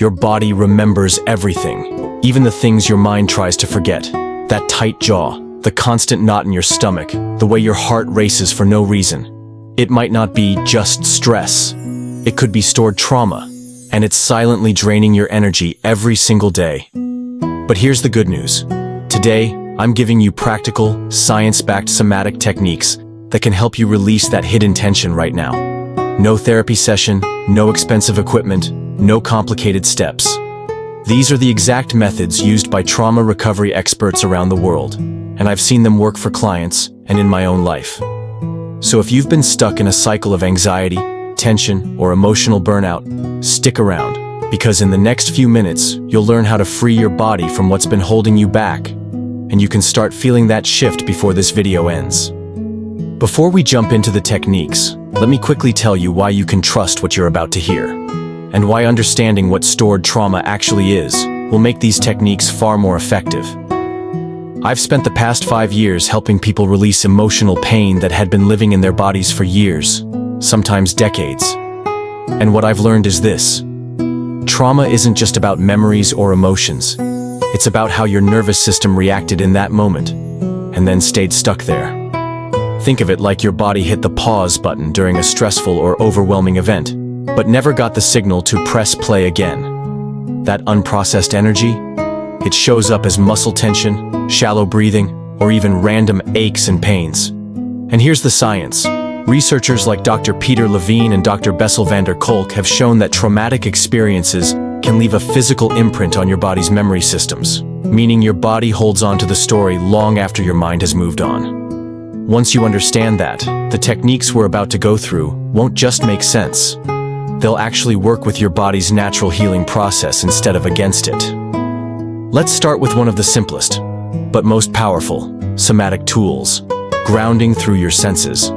your body remembers everything, even the things your mind tries to forget. That tight jaw, the constant knot in your stomach, the way your heart races for no reason. It might not be just stress. It could be stored trauma, and it's silently draining your energy every single day. But here's the good news. Today, I'm giving you practical, science-backed somatic techniques that can help you release that hidden tension right now. No therapy session, no expensive equipment, no complicated steps. These are the exact methods used by trauma recovery experts around the world, and I've seen them work for clients and in my own life. So if you've been stuck in a cycle of anxiety, tension, or emotional burnout, stick around, because in the next few minutes, you'll learn how to free your body from what's been holding you back, and you can start feeling that shift before this video ends. Before we jump into the techniques, let me quickly tell you why you can trust what you're about to hear, and why understanding what stored trauma actually is will make these techniques far more effective. I've spent the past 5 years helping people release emotional pain that had been living in their bodies for years, sometimes decades. And what I've learned is this: trauma isn't just about memories or emotions. It's about how your nervous system reacted in that moment, and then stayed stuck there. Think of it like your body hit the pause button during a stressful or overwhelming event, but never got the signal to press play again. That unprocessed energy, it shows up as muscle tension, shallow breathing, or even random aches and pains. And here's the science. Researchers like Dr. Peter Levine and Dr. Bessel van der Kolk have shown that traumatic experiences can leave a physical imprint on your body's memory systems, meaning your body holds on to the story long after your mind has moved on. Once you understand that, the techniques we're about to go through won't just make sense. They'll actually work with your body's natural healing process instead of against it. Let's start with one of the simplest, but most powerful, somatic tools: grounding through your senses.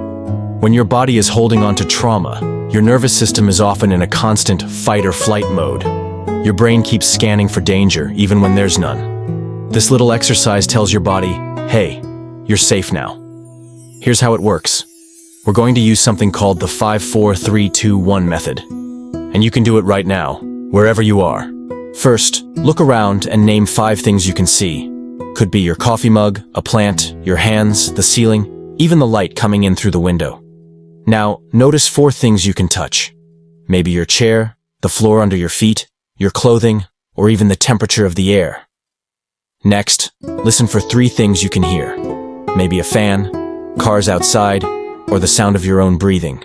When your body is holding on to trauma, your nervous system is often in a constant fight-or-flight mode. Your brain keeps scanning for danger, even when there's none. This little exercise tells your body, hey, you're safe now. Here's how it works. We're going to use something called the 5-4-3-2-1 method. And you can do it right now, wherever you are. First, look around and name 5 things you can see. Could be your coffee mug, a plant, your hands, the ceiling, even the light coming in through the window. Now, notice 4 things you can touch. Maybe your chair, the floor under your feet, your clothing, or even the temperature of the air. Next, listen for 3 things you can hear. Maybe a fan, cars outside, or the sound of your own breathing.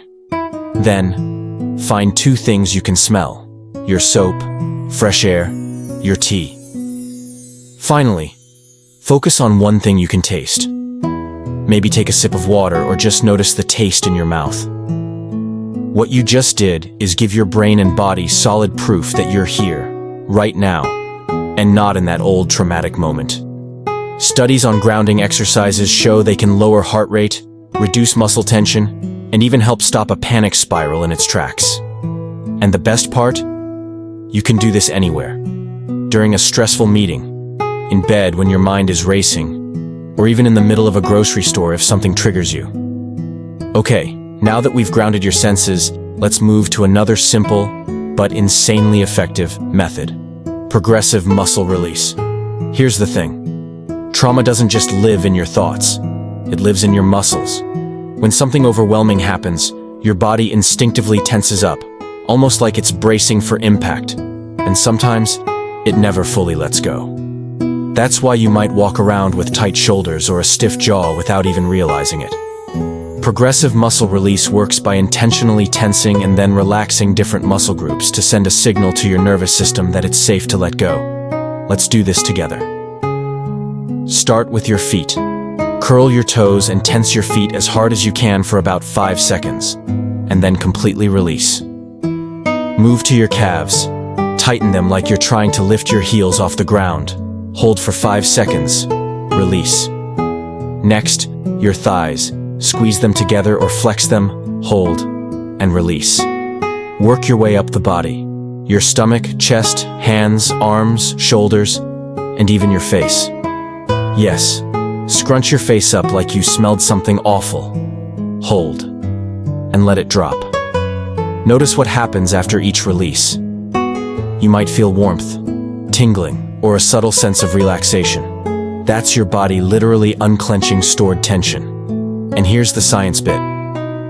Then, find 2 things you can smell: your soap, fresh air, your tea. Finally, focus on 1 thing you can taste. Maybe take a sip of water or just notice the taste in your mouth. What you just did is give your brain and body solid proof that you're here, right now, and not in that old traumatic moment. Studies on grounding exercises show they can lower heart rate, reduce muscle tension, and even help stop a panic spiral in its tracks. And the best part? You can do this anywhere. During a stressful meeting, in bed when your mind is racing, or even in the middle of a grocery store if something triggers you. Okay, now that we've grounded your senses, let's move to another simple, but insanely effective method: progressive muscle release. Here's the thing. Trauma doesn't just live in your thoughts. It lives in your muscles. When something overwhelming happens, your body instinctively tenses up, almost like it's bracing for impact. And sometimes, it never fully lets go. That's why you might walk around with tight shoulders or a stiff jaw without even realizing it. Progressive muscle release works by intentionally tensing and then relaxing different muscle groups to send a signal to your nervous system that it's safe to let go. Let's do this together. Start with your feet. Curl your toes and tense your feet as hard as you can for about 5 seconds, and then completely release. Move to your calves. Tighten them like you're trying to lift your heels off the ground. Hold for 5 seconds. Release. Next, your thighs. Squeeze them together or flex them, hold, and release. Work your way up the body. Your stomach, chest, hands, arms, shoulders, and even your face. Yes, scrunch your face up like you smelled something awful. Hold, and let it drop. Notice what happens after each release. You might feel warmth, tingling, or a subtle sense of relaxation. That's your body literally unclenching stored tension. And here's the science bit.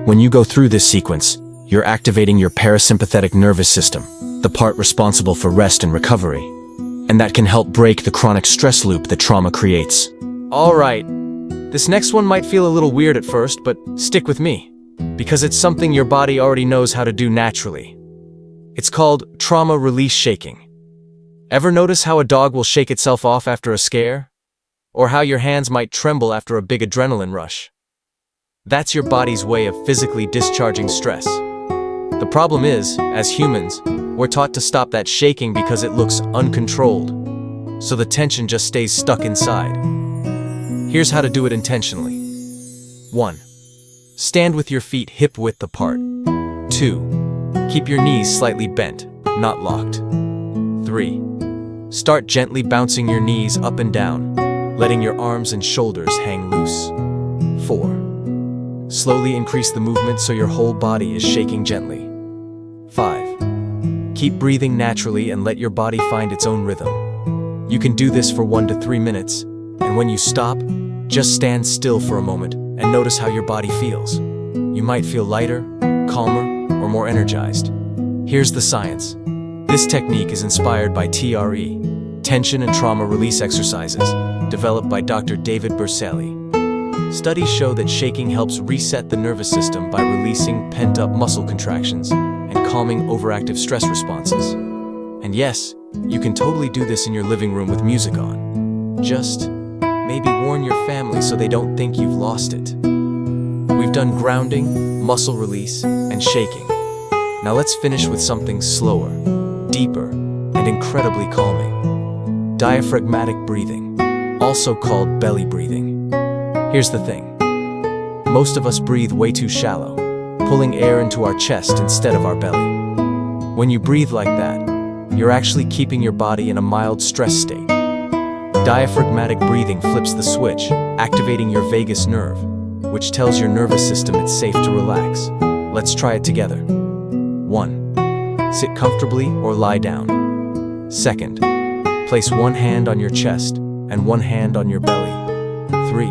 When you go through this sequence, you're activating your parasympathetic nervous system, the part responsible for rest and recovery. And that can help break the chronic stress loop that trauma creates. All right, this next one might feel a little weird at first, but stick with me, because it's something your body already knows how to do naturally. It's called trauma release shaking. Ever notice how a dog will shake itself off after a scare? Or how your hands might tremble after a big adrenaline rush? That's your body's way of physically discharging stress. The problem is, as humans, we're taught to stop that shaking because it looks uncontrolled, so the tension just stays stuck inside. Here's how to do it intentionally. 1. Stand with your feet hip-width apart. 2. Keep your knees slightly bent, not locked. 3. Start gently bouncing your knees up and down, letting your arms and shoulders hang loose. 4. Slowly increase the movement so your whole body is shaking gently. 5. Keep breathing naturally and let your body find its own rhythm. You can do this for 1 to 3 minutes, and when you stop, just stand still for a moment and notice how your body feels. You might feel lighter, calmer, or more energized. Here's the science. This technique is inspired by TRE, tension and trauma release exercises, developed by Dr. David Berceli. Studies show that shaking helps reset the nervous system by releasing pent-up muscle contractions and calming overactive stress responses. And yes, you can totally do this in your living room with music on. Just maybe warn your family so they don't think you've lost it. We've done grounding, muscle release, and shaking. Now let's finish with something slower, deeper, and incredibly calming. Diaphragmatic breathing, also called belly breathing. Here's the thing. Most of us breathe way too shallow, pulling air into our chest instead of our belly. When you breathe like that, you're actually keeping your body in a mild stress state. Diaphragmatic breathing flips the switch, activating your vagus nerve, which tells your nervous system it's safe to relax. Let's try it together. 1. Sit comfortably or lie down. 2. Place one hand on your chest and one hand on your belly. 3.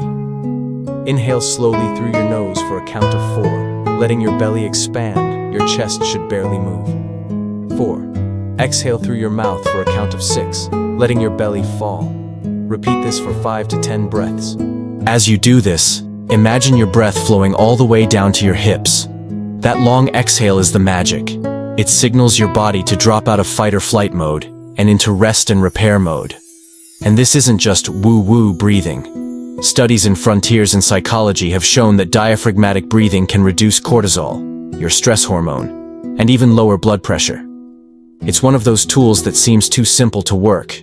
Inhale slowly through your nose for a count of 4, letting your belly expand. Your chest should barely move. 4. Exhale through your mouth for a count of 6, letting your belly fall. Repeat this for 5 to 10 breaths. As you do this, imagine your breath flowing all the way down to your hips. That long exhale is the magic. It signals your body to drop out of fight or flight mode and into rest and repair mode. And this isn't just woo-woo breathing. Studies in Frontiers in Psychology have shown that diaphragmatic breathing can reduce cortisol, your stress hormone, and even lower blood pressure. It's one of those tools that seems too simple to work,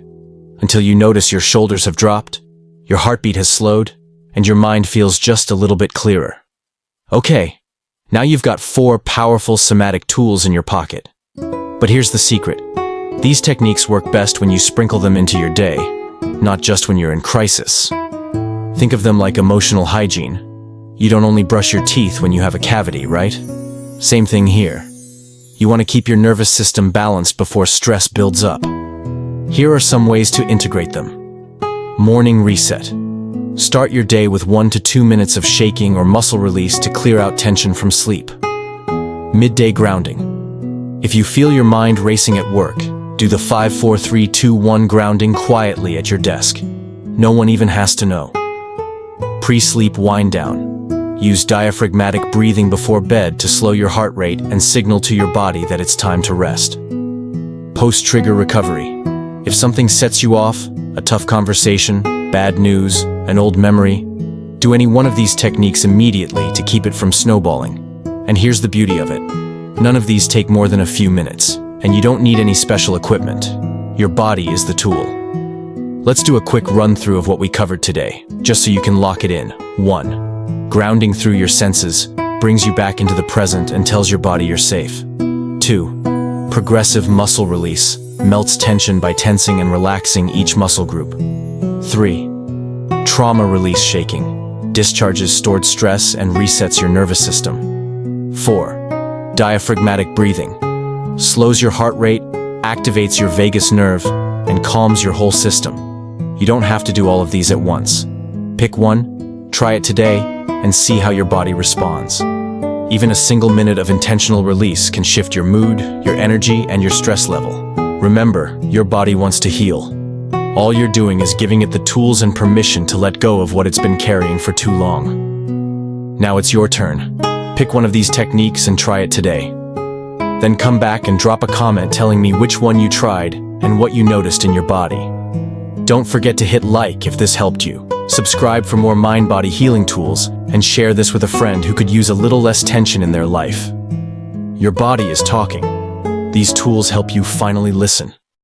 until you notice your shoulders have dropped, your heartbeat has slowed, and your mind feels just a little bit clearer. Okay, now you've got 4 powerful somatic tools in your pocket. But here's the secret. These techniques work best when you sprinkle them into your day, not just when you're in crisis. Think of them like emotional hygiene. You don't only brush your teeth when you have a cavity, right? Same thing here. You want to keep your nervous system balanced before stress builds up. Here are some ways to integrate them. Morning reset. Start your day with 1 to 2 minutes of shaking or muscle release to clear out tension from sleep. Midday grounding. If you feel your mind racing at work, do the 5-4-3-2-1 grounding quietly at your desk. No one even has to know. Pre-sleep wind down. Use diaphragmatic breathing before bed to slow your heart rate and signal to your body that it's time to rest. Post-trigger recovery. If something sets you off, a tough conversation, bad news, an old memory, do any one of these techniques immediately to keep it from snowballing. And here's the beauty of it. None of these take more than a few minutes, and you don't need any special equipment. Your body is the tool. Let's do a quick run-through of what we covered today, just so you can lock it in. 1. Grounding through your senses brings you back into the present and tells your body you're safe. 2. Progressive muscle release melts tension by tensing and relaxing each muscle group. 3. Trauma release shaking discharges stored stress and resets your nervous system. 4. Diaphragmatic breathing slows your heart rate, activates your vagus nerve, and calms your whole system. You don't have to do all of these at once. Pick one, try it today, and see how your body responds. Even a single minute of intentional release can shift your mood, your energy, and your stress level. Remember, your body wants to heal. All you're doing is giving it the tools and permission to let go of what it's been carrying for too long. Now it's your turn. Pick one of these techniques and try it today. Then come back and drop a comment telling me which one you tried and what you noticed in your body. Don't forget to hit like if this helped you. Subscribe for more mind-body healing tools, and share this with a friend who could use a little less tension in their life. Your body is talking. These tools help you finally listen.